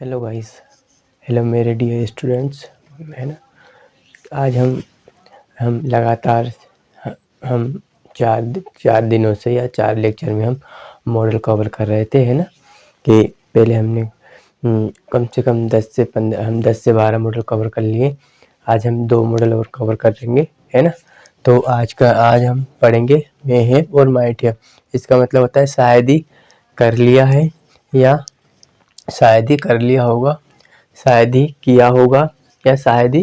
Hello guys, hello मेरे dear students, है ना। आज हम लगातार हम चार दिनों से या 4 लेक्चर में हम मॉडल कवर कर रहे थे, है ना। कि पहले हमने कम से कम 10 से 12 मॉडल कवर कर लिए। आज हम 2 मॉडल और कवर कर लेंगे, है ना। तो आज हम पढ़ेंगे मे हैव और माइट हैव। इसका मतलब होता है शायद ही कर लिया है, या शायद ही कर लिया होगा, शायद ही किया होगा, या शायद ही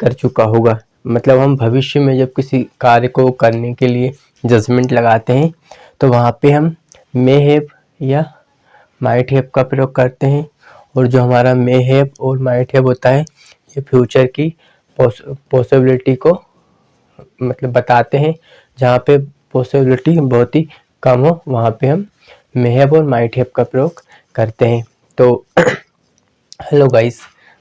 कर चुका होगा। मतलब हम भविष्य में जब किसी कार्य को करने के लिए जजमेंट लगाते हैं तो वहाँ पे हम मे हैव या माइट हैव का प्रयोग करते हैं। और जो हमारा मे हैव और माइट हैव होता है, ये फ्यूचर की पॉसिबिलिटी को मतलब बताते हैं। जहाँ पे पॉसिबिलिटी बहुत ही कम हो, वहाँ पे हम मे हैव और माइट हैव का प्रयोग करते हैं। तो hello guys,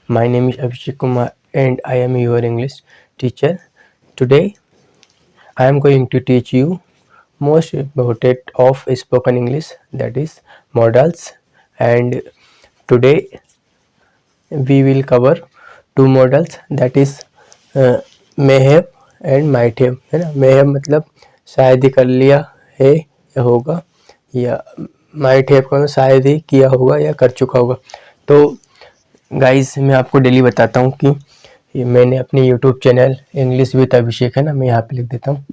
my name is Abhishek Kumar and I am your English teacher. Today I am going to teach you most important of spoken English, that is modals. And today we will cover 2 modals, that is may have and might have, है ना। may have मतलब शायद ही कर लिया है या होगा, या माइट हैव का शायद ही किया होगा या कर चुका होगा। तो गाइस, मैं आपको डेली बताता हूँ कि मैंने अपने यूट्यूब चैनल इंग्लिश विद अभिषेक, है ना, मैं यहाँ पे लिख देता हूँ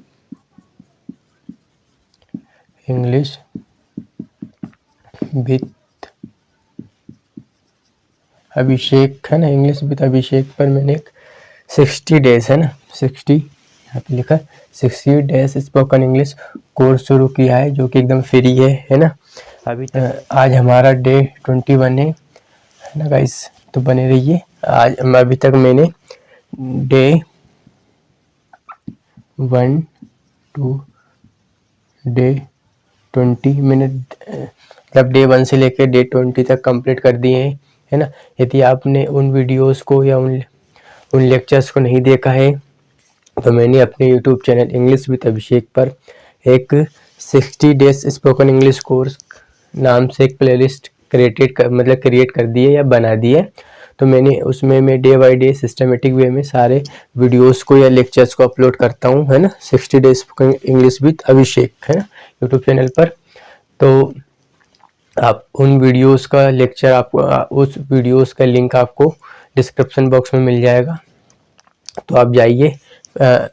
इंग्लिश विद अभिषेक, है ना। इंग्लिश विद अभिषेक पर मैंने एक 60 डेज, है ना, 60 यहाँ पे लिखा 60 डेज स्पोकन इंग्लिश कोर्स शुरू किया है, जो कि एकदम फ्री है ना। अभी आज हमारा डे 21 है ना गाइस, तो बने रहिए। आज अभी तक मैंने डे 1 टू डे 20 मिनट मतलब डे 1 से लेकर डे 20 तक कंप्लीट कर दिए हैं, है ना। यदि आपने उन वीडियोस को या उन लेक्चर्स को नहीं देखा है तो मैंने अपने यूट्यूब चैनल इंग्लिश विद अभिषेक पर एक 60 डेज स्पोकन इंग्लिश कोर्स नाम से एक प्लेलिस्ट क्रिएट कर दी है या बना दी है। तो मैंने उसमें मैं day by day systematic way में सारे वीडियोस को या लेक्चर्स को अपलोड करता हूँ, है ना। 60 डेज स्पोकन इंग्लिश विद अभिषेक, है ना, यूट्यूब चैनल पर। तो आप उन वीडियोस का लेक्चर आपको उस वीडियोस का लिंक आपको डिस्क्रिप्शन बॉक्स में मिल जाएगा, तो आप जाइए।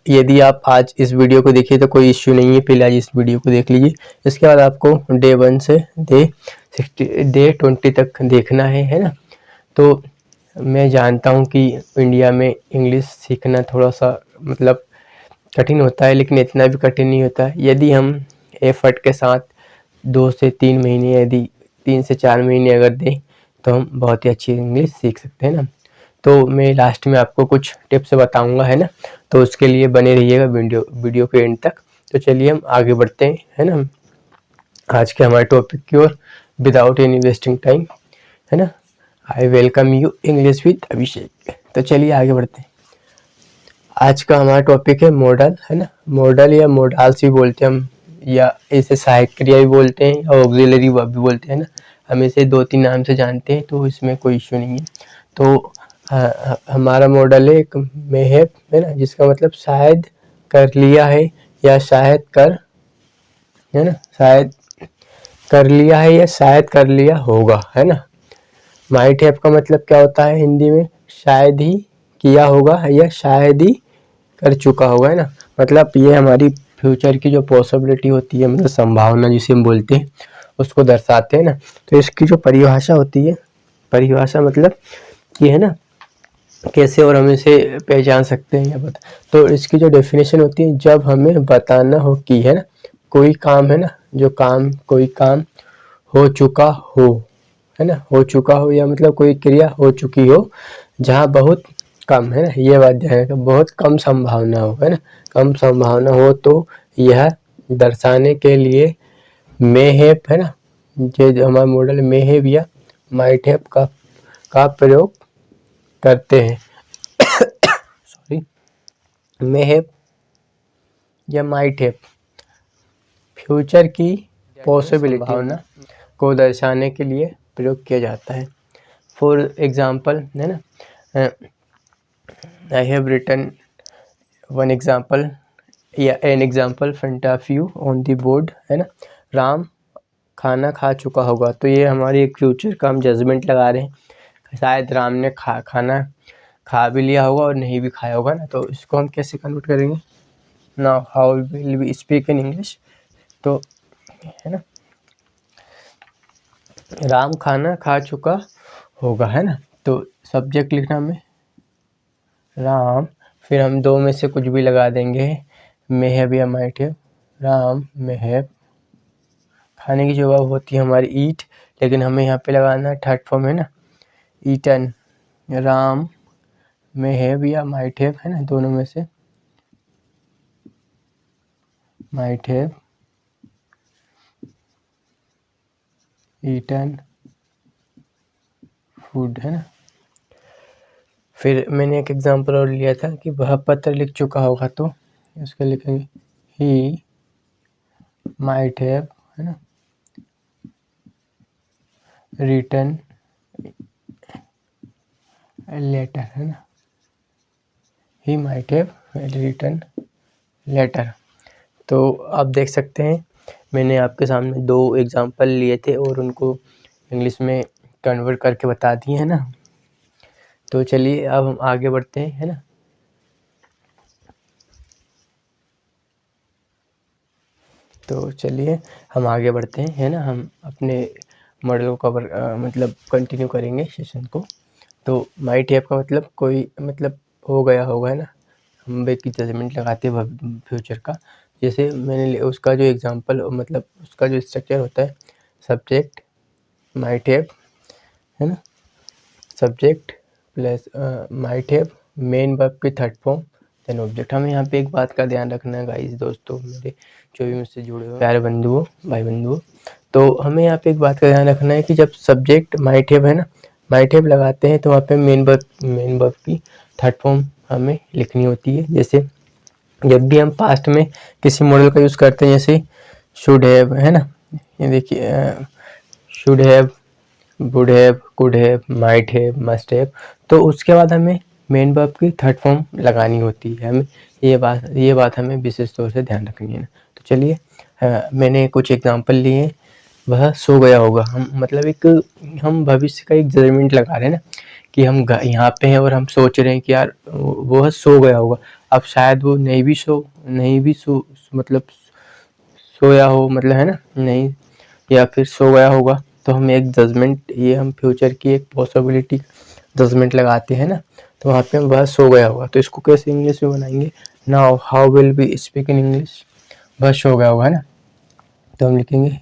यदि आप आज इस वीडियो को देखिए तो कोई इश्यू नहीं है, पहले आज इस वीडियो को देख लीजिए। इसके बाद आपको डे 1 से डे 20 तक देखना है ना। तो मैं जानता हूँ कि इंडिया में इंग्लिश सीखना थोड़ा सा मतलब कठिन होता है, लेकिन इतना भी कठिन नहीं होता है। यदि हम एफर्ट के साथ 2 से 3 महीने, यदि 3 से 4 महीने अगर दें तो हम बहुत ही अच्छी इंग्लिश सीख सकते हैं ना। तो मैं लास्ट में आपको कुछ टिप्स बताऊंगा, है ना। तो उसके लिए बने रहिएगा वीडियो के एंड तक। तो चलिए हम आगे बढ़ते हैं, है ना, आज के हमारे टॉपिक की ओर, विदाउट एनी वेस्टिंग टाइम, है ना। I welcome you English with Abhishek. तो चलिए आगे बढ़ते हैं। आज का हमारा टॉपिक है मॉडल, है ना। मॉडल या मॉडल्स भी बोलते हैं हम, या इसे सहायक क्रिया भी बोलते हैं और ऑक्सिलरी वर्ब भी बोलते हैं ना। हम इसे 2-3 नाम से जानते हैं, तो इसमें कोई इश्यू नहीं है। तो हमारा मॉडल है एक मे हैव, है ना, जिसका मतलब शायद कर लिया है या शायद कर, है ना, शायद कर लिया है या शायद कर लिया होगा, है ना। माइट हैव का मतलब क्या होता है हिंदी में, शायद ही किया होगा या शायद ही कर चुका होगा, है ना। मतलब ये हमारी फ्यूचर की जो पॉसिबिलिटी होती है, मतलब संभावना जिसे हम बोलते हैं, उसको दर्शाते हैं ना। तो इसकी जो परिभाषा होती है, परिभाषा मतलब कि, है ना, कैसे और हम इसे पहचान सकते हैं या बता। तो इसकी जो डेफिनेशन होती है, जब हमें बताना हो कि, है ना, कोई काम, है ना, कोई काम हो चुका हो, है ना, हो चुका हो, या मतलब कोई क्रिया हो चुकी हो जहाँ बहुत कम, है ना, ये बात ध्यान रखें, बहुत कम संभावना हो, है ना, कम संभावना हो, तो यह दर्शाने के लिए मे हैव, है ना, जो हमारा मॉडल मे हैव या माइट हैव का प्रयोग करते हैं। सॉरी, मे हैव या माइट हैव फ्यूचर की पॉसिबिलिटी को दर्शाने के लिए प्रयोग किया जाता है। फॉर एग्जाम्पल, है ना, I have written one example या an example front of you on the board, है ना, राम खाना खा चुका होगा। तो ये हमारी एक फ्यूचर का हम जजमेंट लगा रहे हैं, शायद राम ने खाना खा भी लिया होगा और नहीं भी खाया होगा ना। तो इसको हम कैसे कन्वर्ट करेंगे? Now how will we speak in English? तो है ना, राम खाना खा चुका होगा, है ना। तो सब्जेक्ट लिखना में राम, फिर हम दो में से कुछ भी लगा देंगे, मे हैव या might have. Ram may have, खाने की जवाब होती है हमारी ईट, लेकिन हमें यहाँ पे लगाना थर्ड फॉर्म, है ना, ईटन। राम मे हैव या माइट हैव, है ना, दोनों में से माइट हैव ईटन फूड, है ना। फिर मैंने एक एग्जांपल और लिया था कि वह पत्र लिख चुका होगा, तो उसके लिखेंगे ही माइट हैव, है ना, रिटन लेटर, है ना, he might have written letter. तो आप देख सकते हैं मैंने आपके सामने दो एग्जांपल लिए थे और उनको इंग्लिश में कन्वर्ट करके बता दिए, है ना। तो चलिए अब हम आगे बढ़ते हैं, है ना। तो चलिए हम आगे बढ़ते हैं, है ना। हम अपने मॉडल को कवर मतलब कंटिन्यू करेंगे सेशन को। तो माइट हैव का मतलब कोई मतलब हो गया होगा, है ना। हम एक जजमेंट लगाते हैं फ्यूचर का। जैसे मैंने उसका जो एग्जांपल मतलब उसका जो स्ट्रक्चर होता है, सब्जेक्ट माइट हैव, है ना, subject plus might have, main verb की थर्ड फॉर्म, देन ऑब्जेक्ट। हमें यहाँ पे एक बात का ध्यान रखना है गाइस, दोस्तों मेरे जो भी मुझसे जुड़े हो प्यारे बंधुओं, भाई बंधुओं, तो हमें यहाँ पे एक बात का ध्यान रखना है कि जब सब्जेक्ट माइट हैव, है ना, माइट हैव लगाते हैं तो वहाँ पे मेन वर्ब की थर्ड फॉर्म हमें लिखनी होती है। जैसे जब भी हम पास्ट में किसी मॉडल का यूज़ करते हैं, जैसे शुड हैव, है ना, ये देखिए should have, would have, could have, might have, must have, तो उसके बाद हमें मेन वर्ब की थर्ड फॉर्म लगानी होती है। हमें ये बात हमें विशेष तौर से ध्यान रखनी है ना। तो चलिए मैंने कुछ एग्जांपल लिए, वह सो गया होगा। हम मतलब एक हम भविष्य का एक जजमेंट लगा रहे हैं ना कि हम यहाँ पे हैं और हम सोच रहे हैं कि यार वह सो गया होगा। अब शायद वो नहीं भी सो मतलब सोया हो, मतलब है ना, नहीं, या फिर सो गया होगा। तो हम एक जजमेंट, ये हम फ्यूचर की एक पॉसिबिलिटी जजमेंट लगाते हैं ना। तो वहाँ पे हम वह सो गया होगा। तो इसको कैसे इंग्लिश में बनाएंगे? Now how will be speak in English? वह सो गया होगा, है ना। तो हम लिखेंगे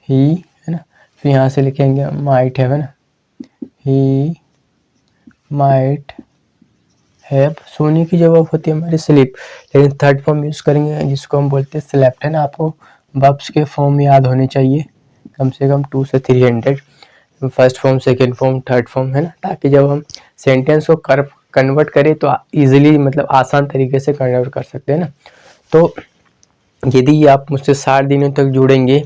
ही, है ना, फिर यहाँ से लिखेंगे माइट हैव, है ना, ही माइट हैव, सोने की जवाब होती है हमारी स्लीप, लेकिन थर्ड फॉर्म यूज़ करेंगे जिसको हम बोलते हैं स्लेप्ट, है ना। आपको वर्ब्स के फॉर्म याद होने चाहिए, कम से कम 200 से 300, first form, second form, third form, है ना, ताकि जब हम सेंटेंस को कन्वर्ट करें तो इजीली मतलब आसान तरीके से कन्वर्ट कर सकते हैं ना। तो यदि आप मुझसे 60 दिनों तक जुड़ेंगे,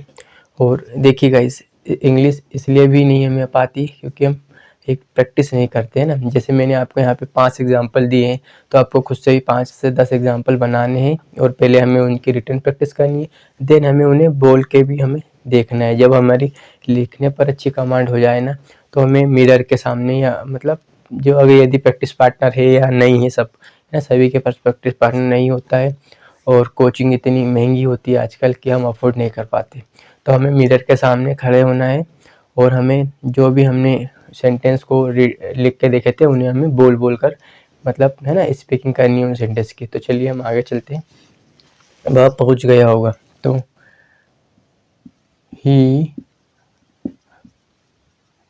और देखिएगा इस इंग्लिश इसलिए भी नहीं हमें पाती क्योंकि हम एक प्रैक्टिस नहीं करते हैं ना। जैसे मैंने आपको यहाँ पे 5 एग्जांपल दिए हैं, तो आपको खुद से ही 5 से 10 एग्जांपल बनाने हैं और पहले हमें उनकी रिटन प्रैक्टिस करनी है, देन हमें उन्हें बोल के भी हमें देखना है। जब हमारी लिखने पर अच्छी कमांड हो जाए ना, तो हमें मिरर के सामने या मतलब जो अगर यदि प्रैक्टिस पार्टनर है या नहीं है, सब है, सभी के पास प्रैक्टिस पार्टनर नहीं होता है और कोचिंग इतनी महंगी होती है आजकल कि हम अफोर्ड नहीं कर पाते। तो हमें मिरर के सामने खड़े होना है और हमें जो भी हमने सेंटेंस को लिख के देखे थे उन्हें हमें बोल बोल कर मतलब है ना स्पीकिंग करनी है उन सेंटेंस की। तो चलिए हम आगे चलते हैं। वह पहुंच गया होगा, तो ही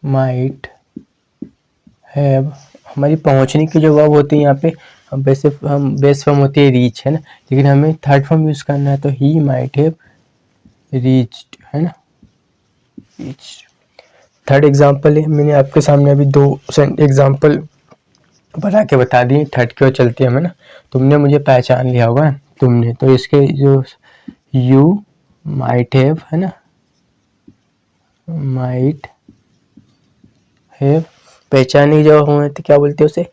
माइट हैव, हमारी पहुंचने की जो वर्ब होती है यहाँ पे हम बेस फॉर्म होती है रीच, है ना, लेकिन हमें थर्ड फॉर्म यूज करना है, तो ही माइट हैव रीच्ड, है ना, रीच्ड। थर्ड एग्जाम्पल है, मैंने आपके सामने अभी 2 एग्जाम्पल बना के बता दिए। थर्ड की ओर चलते हैं हमें ना। तुमने मुझे पहचान लिया होगा, तुमने, तो इसके जो यू माइट हैव, है ना, माइट हैव, पहचाने जो हुए तो क्या बोलते हैं उसे,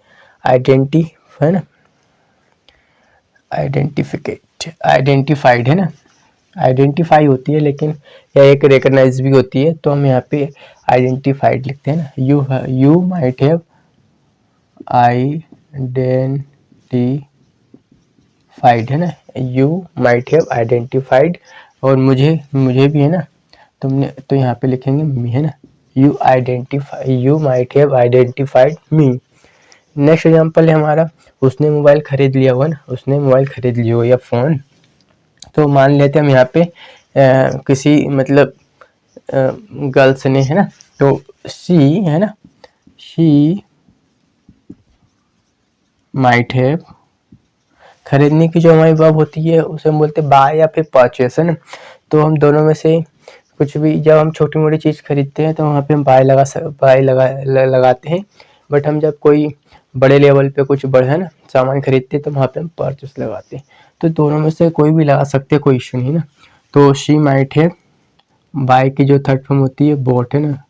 आइडेंटी, है ना, आइडेंटिफाइड है ना, आइडेंटिफाई होती है लेकिन यह एक रिकग्नाइज भी होती है, तो हम यहाँ पे आइडेंटिफाइड लिखते हैं ना। यू माइट हैव आइडेंटिफाइड है ना, यू माइट हैव आइडेंटिफाइड, और मुझे भी है ना, तुमने, तो यहाँ पे लिखेंगे मी, है ना, you might have identified me. Next example है हमारा, उसने मोबाइल खरीद लिया हुआ ना, उसने मोबाइल खरीद लिया हो या फ़ोन, तो मान लेते हैं हम यहाँ पे किसी मतलब गर्ल्स ने, है ना, तो शी, है ना, शी माइट हैव, खरीदने की जो हमारी वर्ब होती है उसे हम बोलते हैं बाय या फिर परचेस, है ना। तो हम दोनों में से कुछ भी, जब हम छोटी मोटी चीज़ खरीदते हैं तो वहाँ पे हम बाय लगाते हैं, बट हम जब कोई बड़े लेवल पे कुछ बड़ा, है ना, सामान खरीदते हैं तो वहाँ पे हम परचेस लगाते हैं। तो दोनों में से कोई भी लगा सकते हैं, कोई इशू नहीं ना। तो शी माइट हैव, बाय की जो थर्ड फॉर्म होती है बॉट, है ना,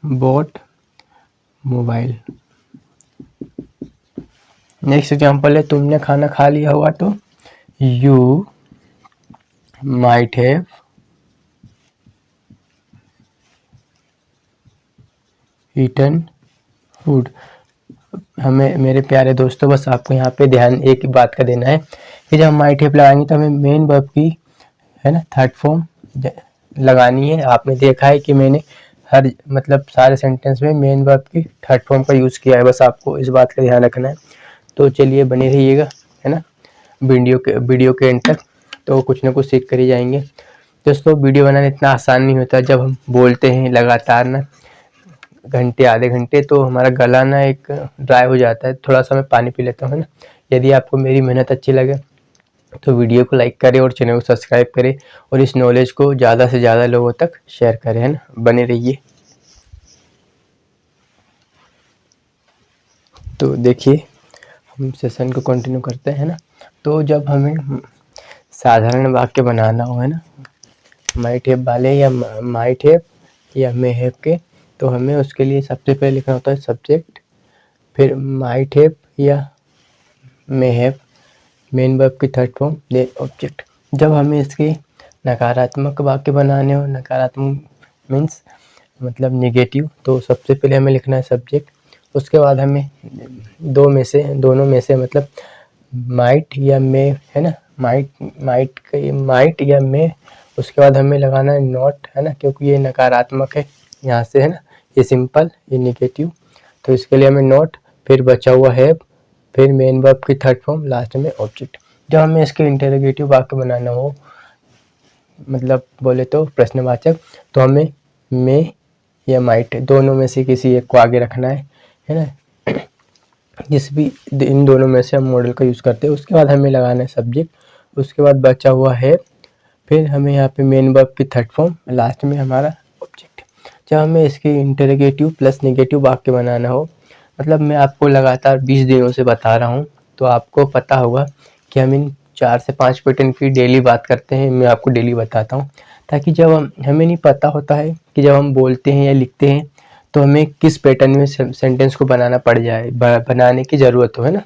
बॉट मोबाइल। नेक्स्ट एग्जांपल है, तुमने खाना खा लिया होगा, तो you might have eaten food. हमें, मेरे प्यारे दोस्तों, बस आपको यहाँ पे ध्यान एक ही बात का देना है कि जब हम माइट हैव लगाएंगे तो हमें मेन वर्ब की, है ना, थर्ड फॉर्म लगानी है। आपने देखा है कि मैंने हर मतलब सारे सेंटेंस में मेन वर्ब की थर्ड फॉर्म का यूज़ किया है, बस आपको इस बात का ध्यान रखना है। तो चलिए बने रहिएगा, है ना, वीडियो के एंड तक, तो कुछ ना कुछ सीख कर ही जाएंगे। दोस्तों, वीडियो बनाना इतना आसान नहीं होता। जब हम बोलते हैं लगातार ना घंटे आधे घंटे, तो हमारा गला ना एक ड्राई हो जाता है। थोड़ा सा मैं पानी पी लेता हूँ, है ना। यदि आपको मेरी मेहनत अच्छी लगे तो वीडियो को लाइक करें और चैनल को सब्सक्राइब करें, और इस नॉलेज को ज़्यादा से ज़्यादा लोगों तक शेयर करें, है ना। बने रहिए। तो देखिए, हम सेशन को कंटिन्यू करते हैं ना। तो जब हमें साधारण वाक्य बनाना हो, है ना, माइट हैव वाले या माइट हैव या मे हैव के, तो हमें उसके लिए सबसे पहले लिखना होता है सब्जेक्ट, फिर माइट हैव या मे हैव, मेन वर्ब की थर्ड फॉर्म, देन ऑब्जेक्ट। जब हमें इसके नकारात्मक वाक्य बनाने हो, नकारात्मक मीन्स मतलब नेगेटिव, तो सबसे पहले हमें लिखना है सब्जेक्ट, उसके बाद हमें दोनों में से मतलब माइट या मे, है ना, माइट या मे, उसके बाद हमें लगाना है नॉट, है ना, क्योंकि ये नकारात्मक है यहाँ से, है ना, ये सिंपल, ये नेगेटिव, तो इसके लिए हमें नॉट, फिर बचा हुआ हैव, फिर मेन वर्ब की थर्ड फॉर्म, लास्ट में ऑब्जेक्ट। जब हमें इसके इंटरोगेटिव वाक्य बनाना हो, मतलब बोले तो प्रश्नवाचक, तो हमें मे या माइट दोनों में से किसी एक को आगे रखना है ना, जिस भी इन दोनों में से हम मॉडल का यूज़ करते हैं। उसके बाद हमें लगाना है सब्जेक्ट, उसके बाद बचा हुआ है, फिर हमें यहाँ पे मेन वर्ब की थर्ड फॉर्म, लास्ट में हमारा ऑब्जेक्ट। जब हमें इसकी इंटरोगेटिव प्लस नेगेटिव वाक्य बनाना हो, मतलब मैं आपको लगातार 20 दिनों से बता रहा हूँ, तो आपको पता होगा कि हम इन 4 से 5 पैटर्न की डेली बात करते हैं। मैं आपको डेली बताता हूँ, ताकि जब हमें नहीं पता होता है कि जब हम बोलते हैं या लिखते हैं तो हमें किस पैटर्न में सेंटेंस को बनाना पड़ जाए, बनाने की ज़रूरत हो, है ना,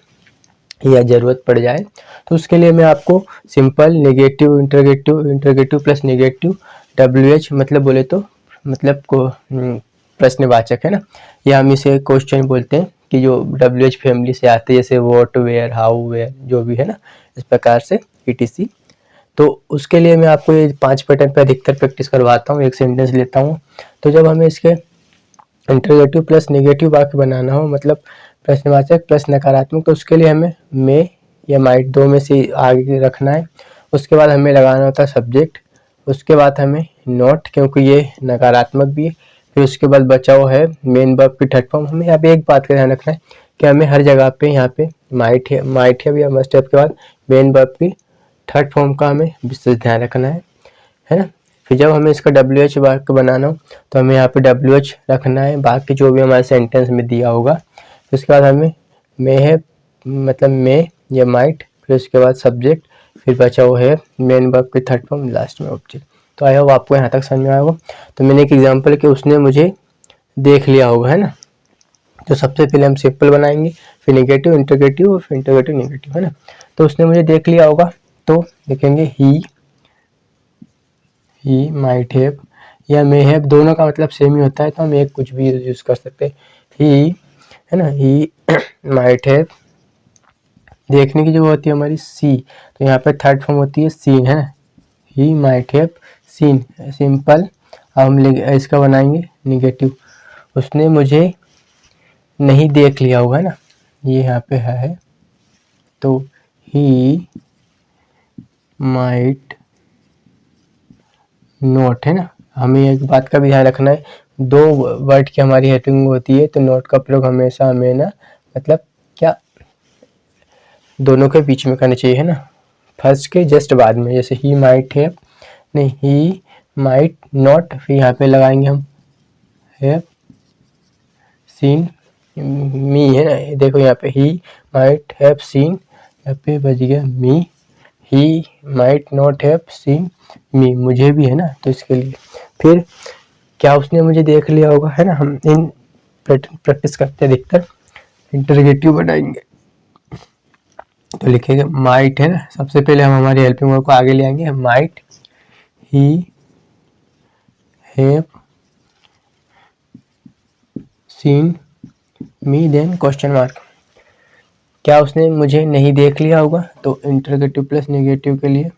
या ज़रूरत पड़ जाए, तो उसके लिए मैं आपको simple negative interrogative plus negative WH मतलब बोले तो मतलब को प्रश्नवाचक, है ना, या हम इसे क्वेश्चन बोलते हैं कि जो WH फैमिली से आते हैं, जैसे व्हाट, वेयर, हाउ, वेयर, जो भी है ना, इस प्रकार से ETC। तो उसके लिए मैं आपको ये 5 पैटर्न पे अधिकतर प्रैक्टिस करवाता हूँ। एक सेंटेंस लेता हूँ, तो जब हमें इसके इंटरोगेटिव प्लस नेगेटिव वाक्य बनाना हो, मतलब प्रश्नवाचक प्लस नकारात्मक, तो उसके लिए हमें मे या माइट दो में से आगे रखना है। उसके बाद हमें लगाना होता है सब्जेक्ट, उसके बाद हमें नॉट, क्योंकि ये नकारात्मक भी है, फिर उसके बाद बचा हुआ है मेन वर्ब की थर्ड फॉर्म। हमें यहाँ पे एक बात का ध्यान रखना है कि हमें हर जगह पे यहाँ पे माइट है या मस्ट हैव के बाद मेन वर्ब की थर्ड फॉर्म का हमें विशेष ध्यान रखना है ना। फिर जब हमें इसका WH वाक्य बनाना हो तो हमें यहाँ पे WH रखना है, बाकी जो भी हमारे सेंटेंस में दिया होगा। उसके बाद हमें मे है मतलब मे या माइट, फिर उसके बाद सब्जेक्ट, फिर बचा हुआ है मेन वर्ब की थर्ड फॉर्म, लास्ट में ऑब्जेक्ट। तो आई होप आपको यहाँ तक समझ में आया होगा। तो मैंने एक एग्जांपल कि उसने मुझे देख लिया होगा, है ना। तो सबसे पहले हम सिंपल बनाएंगे, फिर नेगेटिव, इंटरोगेटिव और फिर इंटरोगेटिव नेगेटिव, है ना। तो उसने मुझे देख लिया होगा, तो लिखेंगे ही माइट हैव या मे हैव, दोनों का मतलब सेम ही होता है, तो हम एक कुछ भी यूज कर सकते हैं। ही, है ना, ही माइट हैव, देखने की जो होती है हमारी सी, तो यहाँ पे थर्ड फॉर्म होती है सीन, है ना। He might have seen, simple. अब हम इसका बनाएंगे निगेटिव, उसने मुझे नहीं देख लिया होगा, है ना, ये यहाँ पे है। तो ही माइट नोट, है ना। हमें एक बात का भी ध्यान रखना है, दो वर्ड की हमारी हेल्पिंग होती है, तो नोट का प्रयोग हमेशा हमें ना, मतलब क्या, दोनों के बीच में करना चाहिए, है ना, फर्स्ट के जस्ट बाद में। जैसे ही माइट हैव, नहीं, ही माइट नॉट, फिर यहाँ पे लगाएंगे हम हैव सीन मी, है ना। देखो यहाँ पे ही माइट हैव सीन, यहाँ पे बच गया me, he might not have seen me, मुझे भी, है ना। तो इसके लिए फिर क्या उसने मुझे देख लिया होगा, है ना। हम इन प्रैक्टिस करते अधिकतर इंटरोगेटिव बनाएंगे, तो लिखेंगे माइट, है ना। सबसे पहले हम हमारी हेल्पिंग वर्ब को आगे ले आएंगे, might he have seen me, then question mark, क्या उसने मुझे नहीं देख लिया होगा, तो इंटरोगेटिव प्लस नेगेटिव के लिए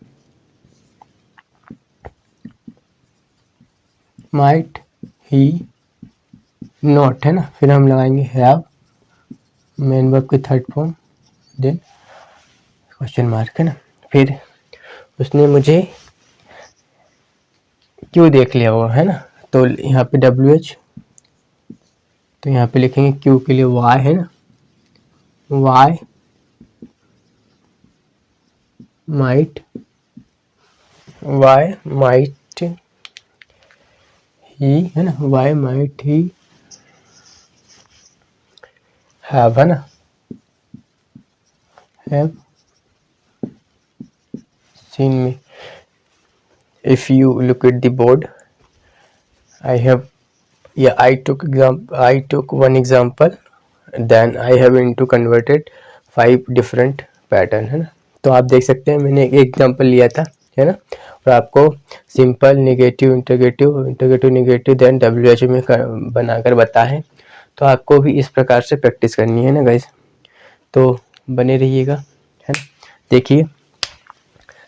माइट ही नॉट, है ना। फिर हम लगाएंगे हैव, मेन वर्ब की third form, then question mark, है ना। फिर उसने मुझे क्यों देख लिया होगा, है ना, तो यहाँ पे WH, तो यहाँ पे लिखेंगे क्यू के लिए वाई, है ना, वाई माइट ही, है ना, वाई माइट ही हैव, है ना, have seen me. If you look at the board, I took one example, then I have into converted 5 different pattern, है ना। तो आप देख सकते हैं मैंने एक एग्जांपल लिया था, है ना, और आपको simple, negative, interrogative negative, then WH में बनाकर बताएं। तो आपको भी इस प्रकार से प्रैक्टिस करनी है ना गाइस, तो बने रहिएगा, है ना। देखिए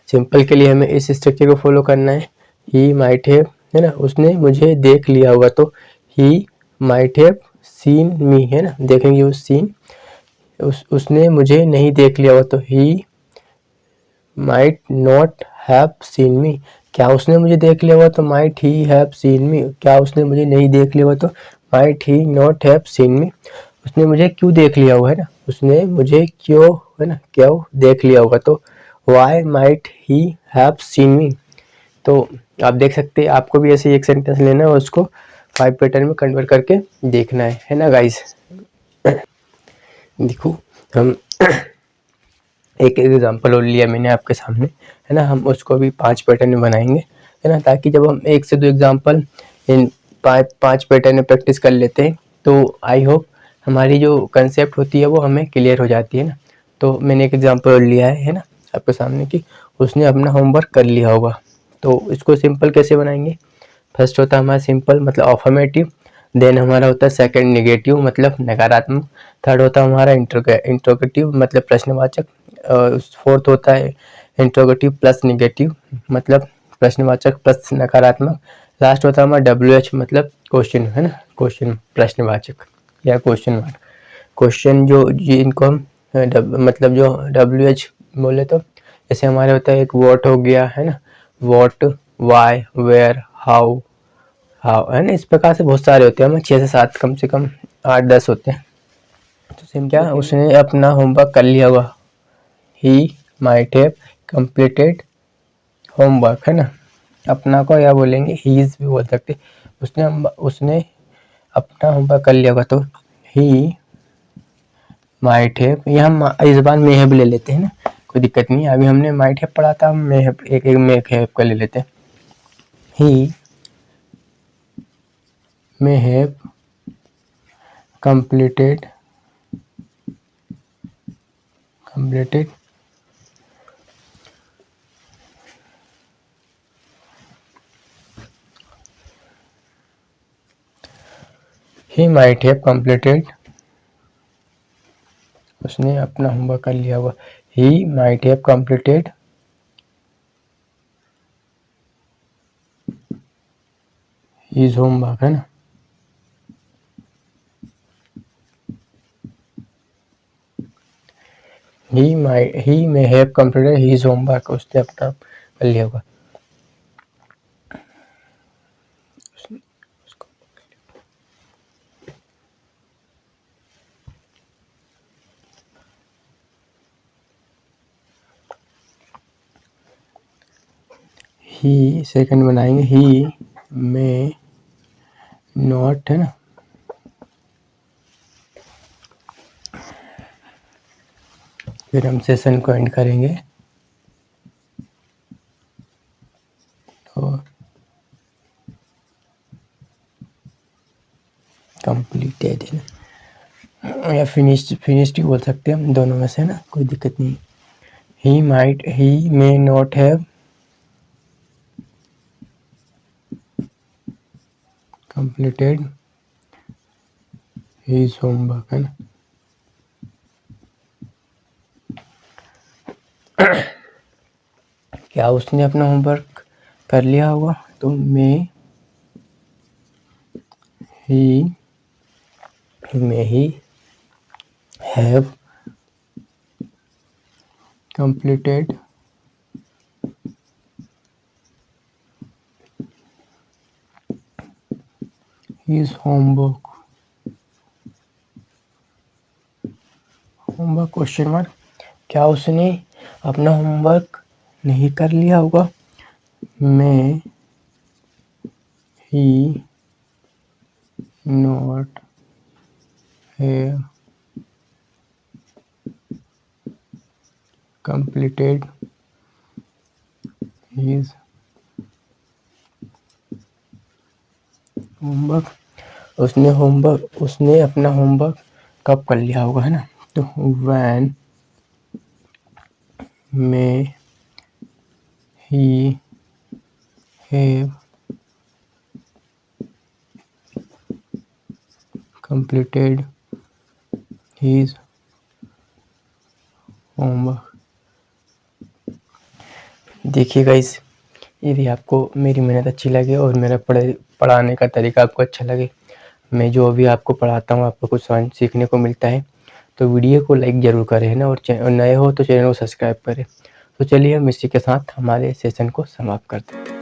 सिंपल के लिए हमें इस स्ट्रक्चर को फॉलो करना है, ही माइट हैव, है ना, उसने मुझे देख लिया होगा, तो ही माइट हैव सीन मी, है ना, देखेंगे उस सीन, उसने मुझे नहीं देख लिया होगा, तो ही माइट नॉट हैव सीन मी, क्या उसने मुझे देख लिया होगा, तो माइट ही हैव सीन मी, क्या उसने मुझे नहीं देख लिया होगा, तो might he not have seen मी। उसने मुझे क्यों देख लिया होगा, है ना, उसने मुझे क्यों, है ना, क्यों देख लिया होगा, तो why might he have seen me. तो आप देख सकते हैं, आपको भी ऐसे एक सेंटेंस लेना है और उसको 5 पैटर्न में कन्वर्ट करके देखना है ना गाइस। देखो हम एक एग्जांपल और लिया मैंने आपके सामने, है ना, हम उसको भी 5 पैटर्न में बनाएंगे, है ना, ताकि जब हम 1 से 2 एग्जांपल इन 5 पैटर्न में प्रैक्टिस कर लेते हैं, तो आई होप हमारी जो कंसेप्ट होती है वो हमें क्लियर हो जाती है ना। तो मैंने एक एग्जांपल लिया है ना, आपके सामने कि उसने अपना होमवर्क कर लिया होगा। तो इसको सिंपल कैसे बनाएंगे, फर्स्ट होता है हमारा सिंपल मतलब अफर्मेटिव, देन हमारा होता है सेकंड नेगेटिव मतलब नकारात्मक, थर्ड होता है हमारा इंट्रोगेटिव मतलब प्रश्नवाचक, फोर्थ होता है इंट्रोगेटिव प्लस नेगेटिव मतलब प्रश्नवाचक प्लस नकारात्मक, लास्ट होता है हमारा WH मतलब क्वेश्चन, है ना, क्वेश्चन प्रश्नवाचक या क्वेश्चन मार्क। क्वेश्चन जो जिनको हम मतलब जो WH बोले, तो जैसे हमारे होता है एक व्हाट हो गया, है ना, व्हाट, वाई, वेयर, हाउ, है ना, इस प्रकार से बहुत सारे होते हैं, हमें 6 से 7 कम से कम 8-10 होते हैं। तो सिंपल क्या उसने अपना होमवर्क कर लिया होगा, ही माइट हैव कंप्लीटेड होमवर्क, है ना, अपना को या बोलेंगे हीज भी बोल सकते, उसने अपना होमवर्क कर लिया होगा, तो ही माइट हैव, ये हम इस बार मे हैव ले लेते हैं ना, कोई दिक्कत नहीं है, अभी हमने माइट हैव पढ़ा था, हम मे हैव एक मे हैव का ले लेते हैं। ही may have completed he might have completed, उसने अपना होमवर्क कर लिया होगा। he might have completed his homework, है ना। he may have completed his homework, उसने अपना कर लिया होगा। ही सेकंड बनाएंगे, ही में नॉट, है ना। फिर हम सेशन को एंड करेंगे। तो कंप्लीटेड है ना, या फिनिश्ड ही बोल सकते हैं हम, दोनों में से, ना, कोई दिक्कत नहीं। He may not have completed his homework, है ना। क्या उसने अपना होमवर्क कर लिया होगा? तो may he have completed his homework question mark. क्या उसने अपना होमवर्क नहीं कर लिया होगा? May he not have completed his homework. उसने अपना होमवर्क कब कर लिया होगा, है ना। तो when may he have completed his homework. देखिए गाइस, यदि आपको मेरी मेहनत अच्छी लगे और मेरा पढ़ाने का तरीका आपको अच्छा लगे, मैं जो अभी आपको पढ़ाता हूँ आपको कुछ सीखने को मिलता है, तो वीडियो को लाइक ज़रूर करें, है ना, और नए हो तो चैनल को सब्सक्राइब करें। तो चलिए हम इसी के साथ हमारे सेशन को समाप्त करते हैं।